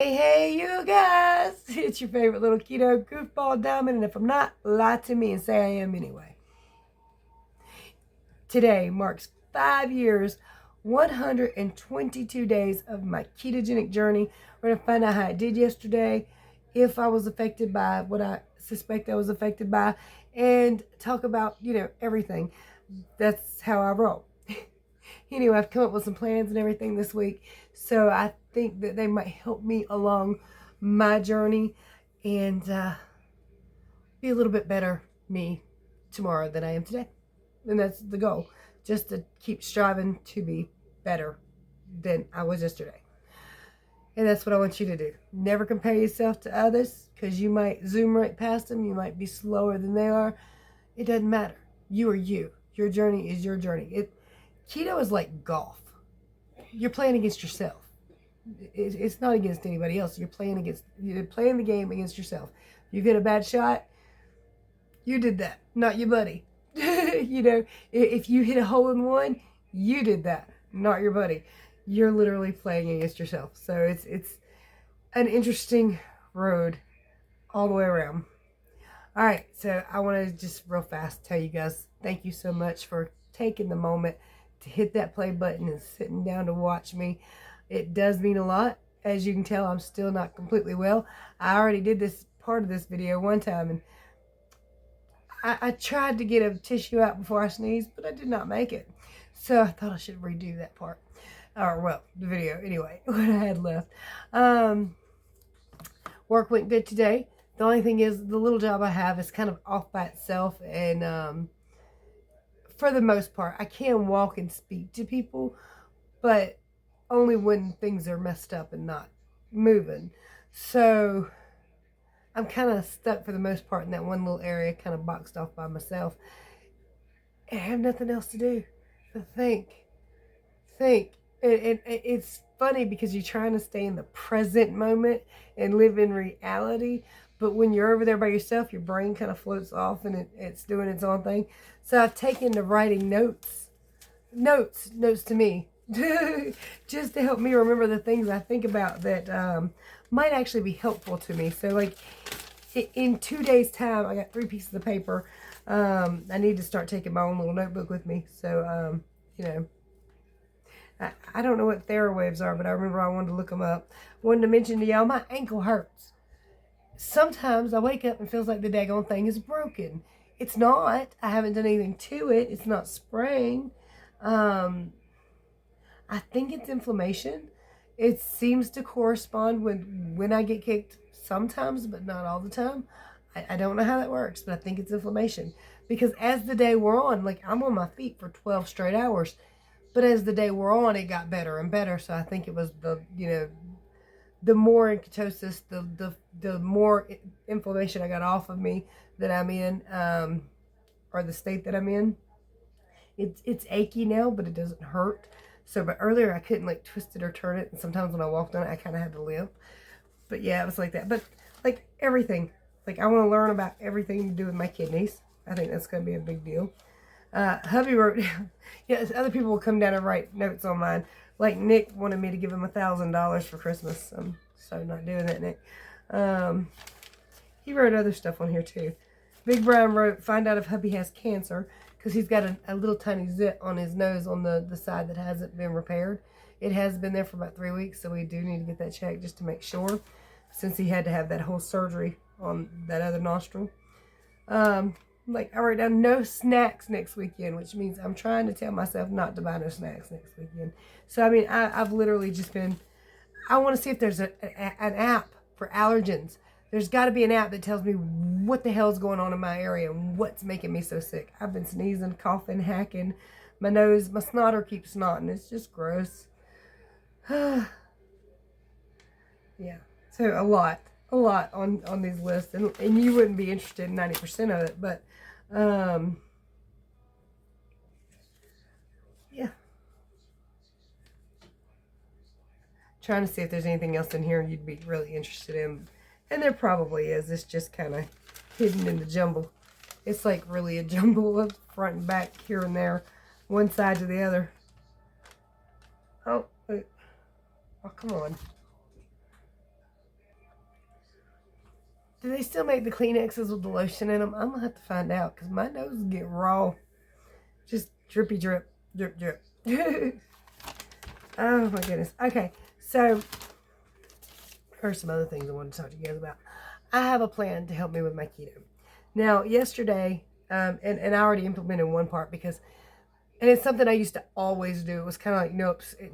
Hey, you guys! It's your favorite little keto goofball diamond, and if I'm not, lie to me and say I am anyway. Today marks 5 years, 122 days of my ketogenic journey. We're going to find out how I did yesterday, if I was affected by what I suspect I was affected by, and talk about, everything. That's how I roll. Anyway, I've come up with some plans and everything this week, so I think that they might help me along my journey and be a little bit better me tomorrow than I am today. And that's the goal, just to keep striving to be better than I was yesterday. And that's what I want you to do. Never compare yourself to others, because you might zoom right past them. You might be slower than they are. It doesn't matter. You are you. Your journey is your journey. Keto is like golf. You're playing against yourself. It's not against anybody else. You're playing the game against yourself. You get a bad shot, you did that, not your buddy. If you hit a hole in one, you did that, not your buddy. You're literally playing against yourself. So it's an interesting road all the way around. All right, so I want to just real fast tell you guys thank you so much for taking the moment to hit that play button and sitting down to watch me. It does mean a lot. As you can tell, I'm still not completely well. I already did this part of this video one time, and I tried to get a tissue out before I sneezed, but I did not make it. So I thought I should redo that part. Or, well, the video, anyway, what I had left. Work went good today. The only thing is, the little job I have is kind of off by itself, and for the most part, I can walk and speak to people, but only when things are messed up and not moving. So I'm kind of stuck for the most part in that one little area, kind of boxed off by myself. And I have nothing else to do but think. It's funny because you're trying to stay in the present moment and live in reality. But when you're over there by yourself, your brain kind of floats off and it's doing its own thing. So I've taken to writing notes to me, just to help me remember the things I think about that might actually be helpful to me. So like in 2 days time, I got 3 pieces of paper. I need to start taking my own little notebook with me. So, I don't know what TheraWaves are, but I remember I wanted to look them up. Wanted to mention to y'all, my ankle hurts. Sometimes I wake up and feels like the daggone thing is broken. It's not. I haven't done anything to it. It's not spraying. I think it's inflammation. It seems to correspond with when I get kicked sometimes, but not all the time. I don't know how that works, but I think it's inflammation. Because as the day wore on, like I'm on my feet for 12 straight hours. But as the day wore on, it got better and better. So I think it was the more in ketosis, the more inflammation I got off of me that I'm in, or the state that I'm in. It's achy now, but it doesn't hurt. So, but earlier I couldn't like twist it or turn it, and sometimes when I walked on it, I kind of had to limp. But yeah, it was like that. But like everything, like I want to learn about everything to do with my kidneys. I think that's going to be a big deal. Hubby wrote, yes, other people will come down and write notes on mine. Like Nick wanted me to give him $1,000 for Christmas. I'm so not doing that, Nick. He wrote other stuff on here too. Big Brian wrote, find out if hubby has cancer, because he's got a little tiny zit on his nose on the side that hasn't been repaired. It has been there for about 3 weeks, so we do need to get that checked just to make sure, since he had to have that whole surgery on that other nostril. Like I wrote down no snacks next weekend, which means I'm trying to tell myself not to buy no snacks next weekend. So, I mean, I've literally just been, I want to see if there's an app for allergens. There's got to be an app that tells me what the hell's going on in my area and what's making me so sick. I've been sneezing, coughing, hacking. My nose, my snotter keeps snotting. It's just gross. Yeah. So a lot on these lists. And you wouldn't be interested in 90% of it, but yeah. Trying to see if there's anything else in here you'd be really interested in. And there probably is. It's just kind of hidden in the jumble. It's like really a jumble of front and back here and there. One side to the other. Oh, wait. Oh, come on. Do they still make the Kleenexes with the lotion in them? I'm going to have to find out because my nose get raw. Just drippy drip, drip, drip. Oh my goodness. Okay, so here's some other things I want to talk to you guys about. I have a plan to help me with my keto. Now, yesterday, and I already implemented one part because, and it's something I used to always do. It was kind of like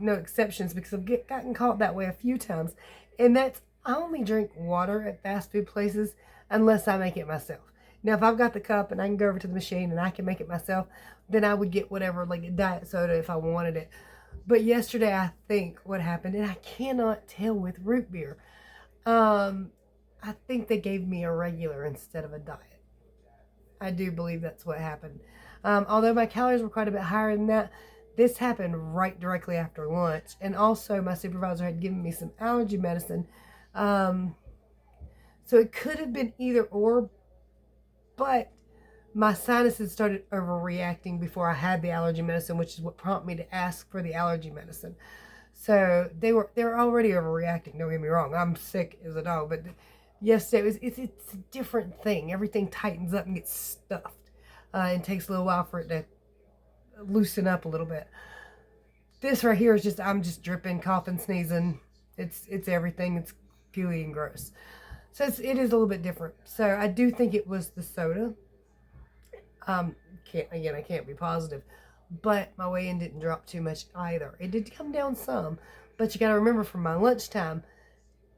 no exceptions because I've gotten caught that way a few times. And that's, I only drink water at fast food places unless I make it myself. Now, if I've got the cup and I can go over to the machine and I can make it myself, then I would get whatever, like a diet soda if I wanted it. But yesterday, I think what happened, and I cannot tell with root beer, I think they gave me a regular instead of a diet. I do believe that's what happened. Although my calories were quite a bit higher than that, this happened right directly after lunch. And also my supervisor had given me some allergy medicine. So it could have been either or, but my sinuses started overreacting before I had the allergy medicine, which is what prompted me to ask for the allergy medicine. So they were already overreacting. Don't get me wrong. I'm sick as a dog, but yesterday it's a different thing. Everything tightens up and gets stuffed. It takes a little while for it to loosen up a little bit. This right here is just, I'm just dripping, coughing, sneezing. It's everything. It's gooey and gross. So it is a little bit different. So I do think it was the soda. I can't be positive. But my weigh-in didn't drop too much either. It did come down some. But you got to remember from my lunchtime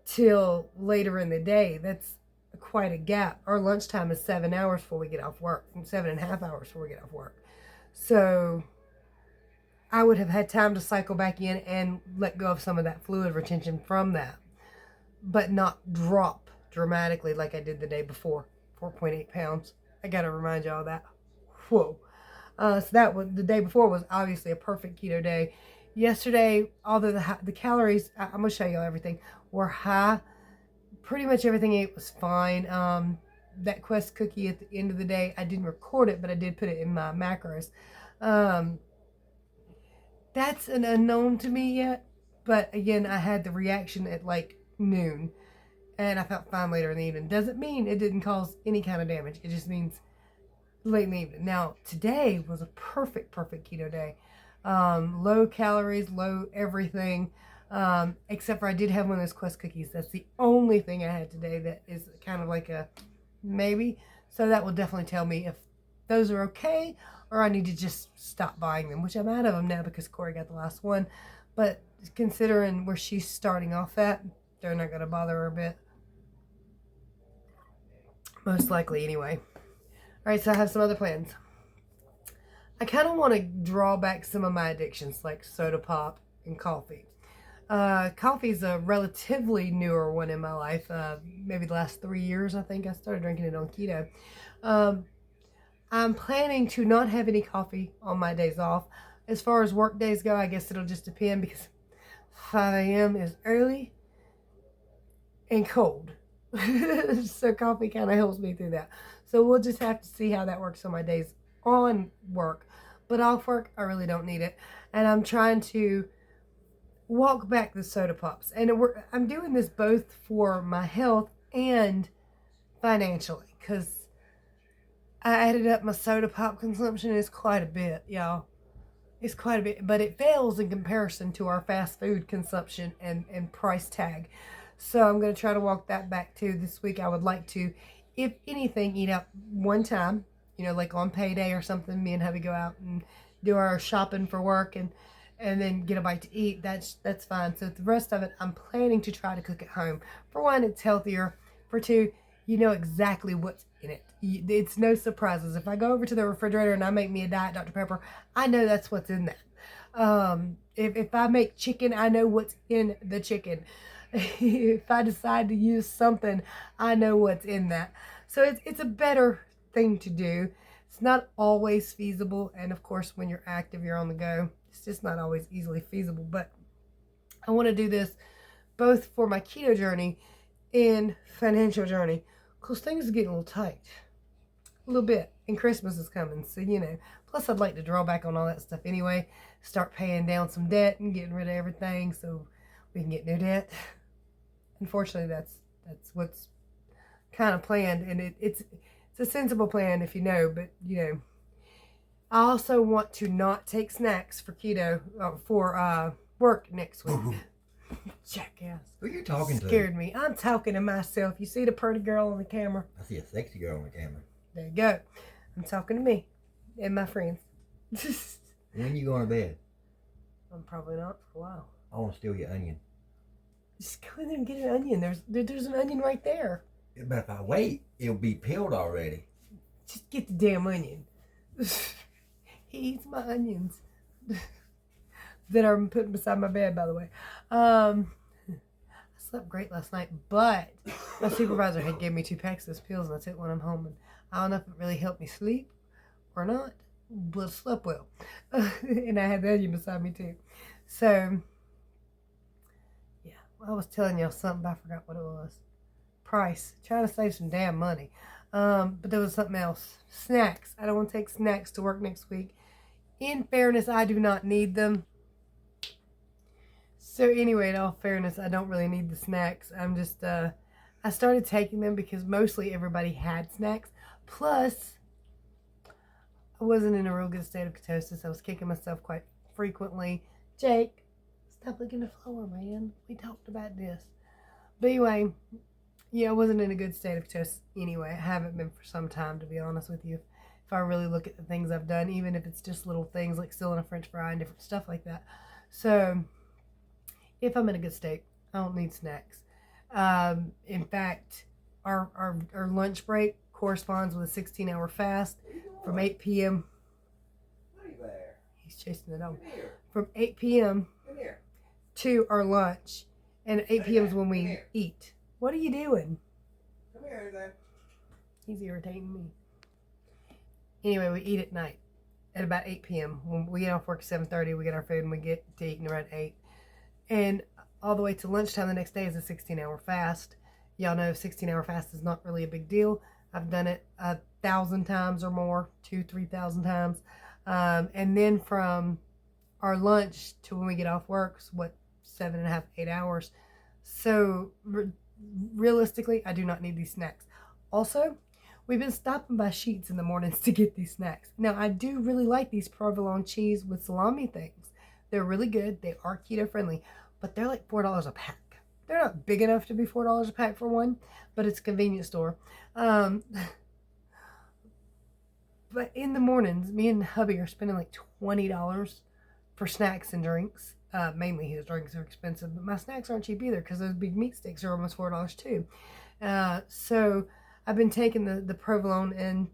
till later in the day, that's quite a gap. Our lunchtime is 7 hours before we get off work. 7.5 hours before we get off work. So I would have had time to cycle back in and let go of some of that fluid retention from that. But not drop dramatically like I did the day before. 4.8 pounds. I got to remind y'all of that. Whoa. So that was, the day before was obviously a perfect keto day. Yesterday, although the calories, I'm going to show y'all everything, were high. Pretty much everything I ate was fine. That Quest cookie at the end of the day, I didn't record it, but I did put it in my macros. That's an unknown to me yet. But again, I had the reaction at like noon. And I felt fine later in the evening. Doesn't mean it didn't cause any kind of damage. It just means late in the evening. Now, today was a perfect keto day. Low calories, low everything. Except for I did have one of those Quest cookies. That's the only thing I had today that is kind of like a maybe. So that will definitely tell me if those are okay or I need to just stop buying them, which I'm out of them now because Corey got the last one. But considering where she's starting off at, they're not going to bother her a bit. Most likely anyway. Alright, so I have some other plans. I kind of want to draw back some of my addictions like soda pop and coffee. Coffee's a relatively newer one in my life. Maybe the last 3 years, I think I started drinking it on keto. I'm planning to not have any coffee on my days off. As far as work days go, I guess it'll just depend because 5 a.m. is early and cold. So coffee kind of helps me through that. So we'll just have to see how that works on my days on work. But off work, I really don't need it. And I'm trying to walk back the soda pops. And I'm doing this both for my health and financially. Because I added up my soda pop consumption. It's quite a bit, y'all. It's quite a bit. But it fails in comparison to our fast food consumption and price tag. So I'm going to try to walk that back too. This week I would like to, if anything, eat out one time. You know, like on payday or something. Me and hubby go out and do our shopping for work and then get a bite to eat. That's fine. So the rest of it, I'm planning to try to cook at home. For one, it's healthier. For two, you know exactly what's in it. It's no surprises. If I go over to the refrigerator and I make me a Diet Dr. Pepper, I know that's what's in that. If I make chicken, I know what's in the chicken. If I decide to use something, I know what's in that. So it's a better thing to do. It's not always feasible. And of course, when you're active, you're on the go. It's just not always easily feasible. But I want to do this both for my keto journey and financial journey. Because things are getting a little tight. A little bit. And Christmas is coming. So, you know. Plus, I'd like to draw back on all that stuff anyway. Start paying down some debt and getting rid of everything so we can get new debt. Unfortunately, that's what's kind of planned, and it's a sensible plan if you know, but I also want to not take snacks for keto for work next week. Jackass. Who you talking to? Scared me. I'm talking to myself. You see the pretty girl on the camera? I see a sexy girl on the camera. There you go. I'm talking to me and my friends. When you going to bed? I'm probably not for a while. I want to steal your onion. Just go in there and get an onion. There's an onion right there. But if I wait, it'll be peeled already. Just get the damn onion. He eats my onions that are put beside my bed, by the way. I slept great last night, but my supervisor had gave me 2 packs of those pills, and I took one when I'm home. And I don't know if it really helped me sleep or not, but I slept well. And I had the onion beside me too. So, yeah, I was telling y'all something, but I forgot what it was. Price. Trying to save some damn money. But there was something else. Snacks. I don't want to take snacks to work next week. In fairness, I do not need them. So anyway, in all fairness, I don't really need the snacks. I'm just, I started taking them because mostly everybody had snacks. Plus, I wasn't in a real good state of ketosis. I was kicking myself quite frequently. Jake, stop looking at the floor, man. We talked about this. But anyway, yeah, I wasn't in a good state of ketosis anyway. I haven't been for some time, to be honest with you. If I really look at the things I've done, even if it's just little things like stealing a french fry and different stuff like that. So, if I'm in a good state, I don't need snacks. In fact, our lunch break corresponds with a 16-hour fast from 8 p.m. He's chasing the dog. From 8 p.m. to our lunch. And 8 p.m. is when we eat. What are you doing? Come here, then. He's irritating me. Anyway, we eat at night at about 8 p.m. When we get off work at 7:30, we get our food and we get to eating around 8. And all the way to lunchtime the next day is a 16-hour fast. Y'all know 16-hour fast is not really a big deal. I've done it 1,000 times or more, 2,000-3,000 times. And then from our lunch to when we get off work is 7.5, 8 hours. So realistically, I do not need these snacks. Also, we've been stopping by Sheetz in the mornings to get these snacks. Now, I do really like these provolone cheese with salami things. They're really good. They are keto friendly, but they're like $4 a pack. They're not big enough to be $4 a pack for one, but it's a convenience store. But in the mornings, me and hubby are spending like $20 for snacks and drinks. Mainly his drinks are expensive, but my snacks aren't cheap either because those big meat sticks are almost $4 too. So I've been taking the provolone and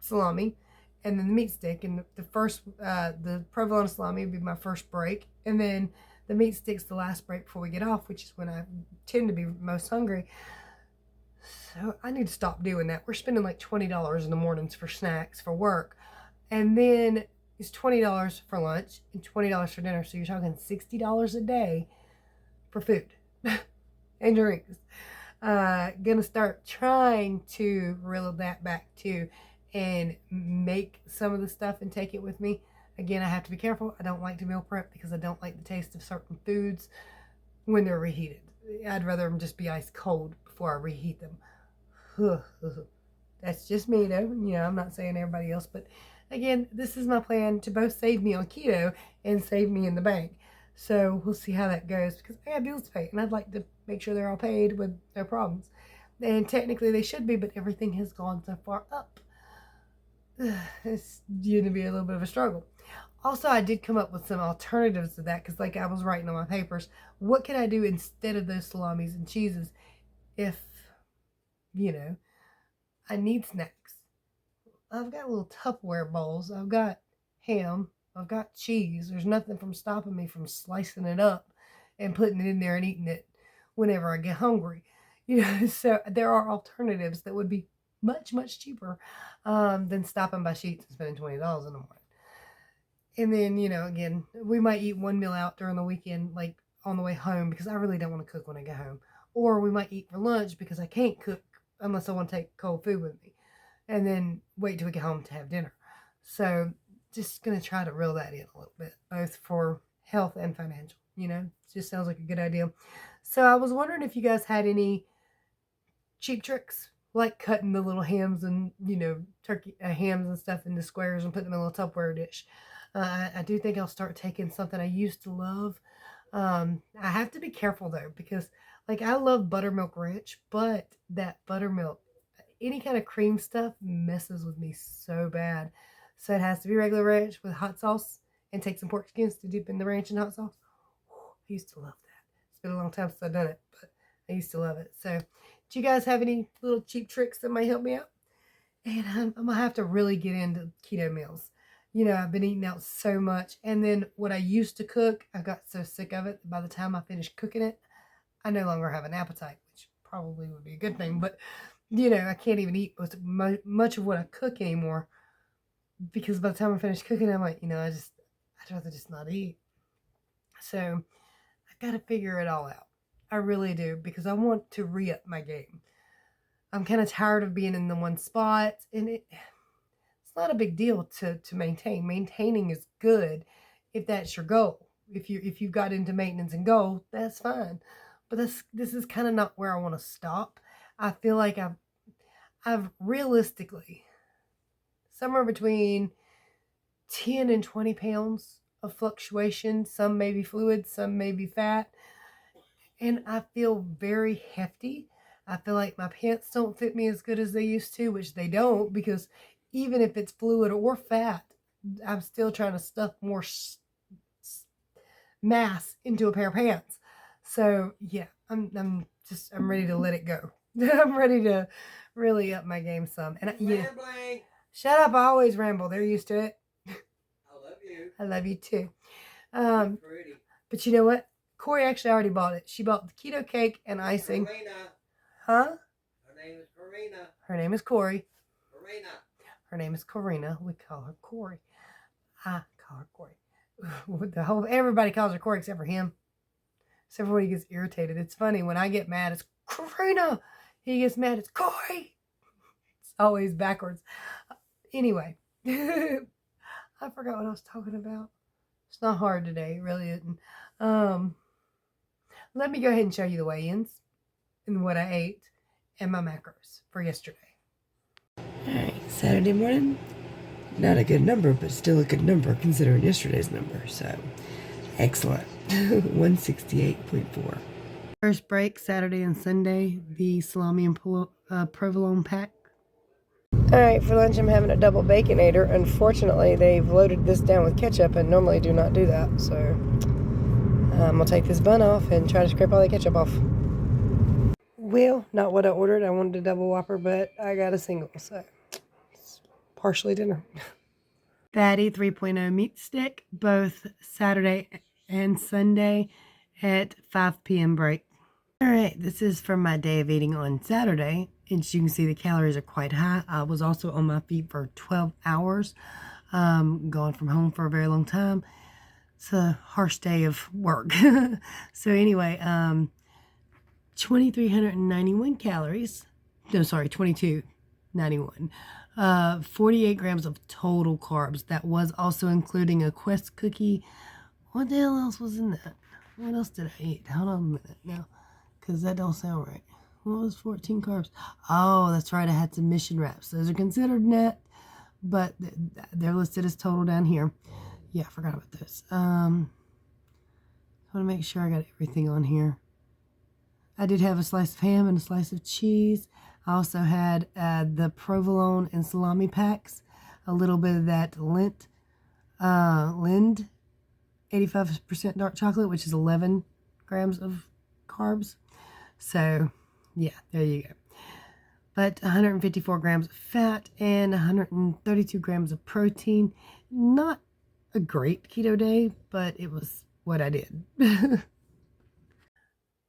salami, and then the meat stick. And the provolone and salami would be my first break, and then the meat stick's the last break before we get off, which is when I tend to be most hungry. So I need to stop doing that. We're spending like $20 in the mornings for snacks for work, and then it's $20 for lunch and $20 for dinner. So you're talking $60 a day for food and drinks. Gonna start trying to reel that back too and make some of the stuff and take it with me. Again, I have to be careful. I don't like to meal prep because I don't like the taste of certain foods when they're reheated. I'd rather them just be ice cold before I reheat them. That's just me though. I'm not saying everybody else, but again, this is my plan to both save me on keto and save me in the bank. So we'll see how that goes because I have bills to pay and I'd like to make sure they're all paid with no problems. And technically they should be, but everything has gone so far up. It's going to be a little bit of a struggle. Also, I did come up with some alternatives to that because like I was writing on my papers, what can I do instead of those salamis and cheeses if, I need snacks? I've got little Tupperware bowls. I've got ham. I've got cheese. There's nothing from stopping me from slicing it up and putting it in there and eating it whenever I get hungry. So there are alternatives that would be much, much cheaper than stopping by Sheetz and spending $20 in the morning. And then, again, we might eat one meal out during the weekend, like on the way home, because I really don't want to cook when I get home. Or we might eat for lunch because I can't cook unless I want to take cold food with me. And then wait till we get home to have dinner. So just going to try to reel that in a little bit, both for health and financial. It just sounds like a good idea. So I was wondering if you guys had any cheap tricks, like cutting the little hams and, turkey hams and stuff into squares and put them in a little Tupperware dish. I do think I'll start taking something I used to love. I have to be careful though, because like I love buttermilk ranch, but that buttermilk, any kind of cream stuff messes with me so bad. So it has to be regular ranch with hot sauce, and take some pork skins to dip in the ranch and hot sauce. I used to love that. It's been a long time since I've done it, but I used to love it. So, do you guys have any little cheap tricks that might help me out? And I'm gonna have to really get into keto meals. I've been eating out so much, and then what I used to cook, I got so sick of it. By the time I finished cooking it, I no longer have an appetite, which probably would be a good thing. But I can't even eat much of what I cook anymore, because by the time I finish cooking, I'm like, I'd rather just not eat. So I got to figure it all out. I really do, because I want to re-up my game. I'm kind of tired of being in the one spot, and it's not a big deal to maintain. Maintaining is good if that's your goal. If you got into maintenance and goal, that's fine. But this is kind of not where I want to stop. I feel like I've realistically somewhere between 10 and 20 pounds of fluctuation. Some may be fluid, some may be fat. And I feel very hefty. I feel like my pants don't fit me as good as they used to, which they don't, because even if it's fluid or fat, I'm still trying to stuff more mass into a pair of pants. So yeah, I'm ready to let it go. I'm ready to really up my game some. And shut up! I always ramble. They're used to it. I love you. I love you too. But you know what? Corey actually already bought it. She bought the keto cake and icing. Karina. Huh? Her name is Karina. Her name is Corey. Karina. Her name is Karina. We call her Corey. I call her Corey. Everybody calls her Corey except for him. Except for when he gets irritated. It's funny. When I get mad, it's Karina. He gets mad, it's Corey. It's always backwards. Anyway. I forgot what I was talking about. It's not hard today. It really isn't. Let me go ahead and show you the weigh-ins and what I ate and my macros for yesterday. Alright, Saturday morning. Not a good number, but still a good number considering yesterday's number. So, excellent. 168.4. First break, Saturday and Sunday, the salami and provolone pack. Alright, for lunch I'm having a double baconator. Unfortunately, they've loaded this down with ketchup and normally do not do that. So, I'm going to take this bun off and try to scrape all the ketchup off. Well, not what I ordered. I wanted a double Whopper, but I got a single, so it's partially dinner. Fatty 3.0 meat stick, both Saturday and Sunday at 5 p.m. break. Alright, this is from my day of eating on Saturday. As you can see, the calories are quite high. I was also on my feet for 12 hours, gone from home for a very long time. It's a harsh day of work. So anyway, 2,391 calories. No, sorry, 2,291. 48 grams of total carbs. That was also including a Quest cookie. What the hell else was in that? What else did I eat? Hold on a minute now, because that don't sound right. What was 14 carbs? Oh, that's right. I had some mission wraps. Those are considered net, but they're listed as total down here. Yeah, I forgot about those. I want to make sure I got everything on here. I did have a slice of ham and a slice of cheese. I also had the provolone and salami packs, a little bit of that Lind 85% dark chocolate, which is 11 grams of carbs. So, yeah, there you go. But 154 grams of fat and 132 grams of protein. Not a great keto day, but it was what I did.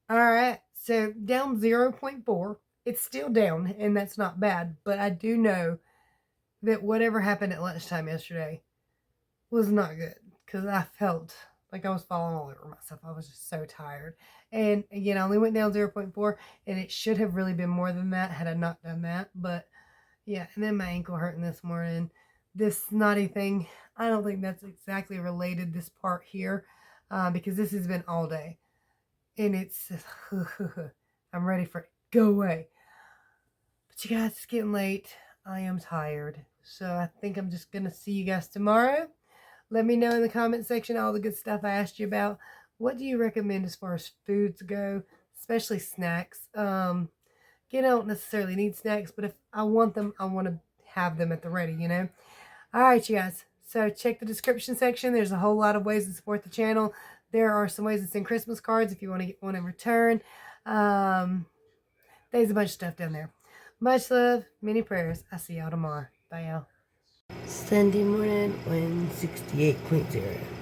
All right, so down 0.4. It's still down, and that's not bad. But I do know that whatever happened at lunchtime yesterday was not good, because I felt like I was falling all over myself. I was just so tired. And again, I only went down 0.4, and it should have really been more than that had I not done that. But yeah, and then my ankle hurting this morning. This snotty thing, I don't think that's exactly related, this part here, because this has been all day. And it's, I'm ready for it. Go away. But you guys, it's getting late. I am tired. So I think I'm just going to see you guys tomorrow. Let me know in the comment section all the good stuff I asked you about. What do you recommend as far as foods go, especially snacks? I don't necessarily need snacks, but if I want them, I want to have them at the ready, you know? All right, you guys. So check the description section. There's a whole lot of ways to support the channel. There are some ways to send Christmas cards if you want to get one in return. There's a bunch of stuff down there. Much love, many prayers. I'll see y'all tomorrow. Bye, y'all. Sunday morning, 168.0.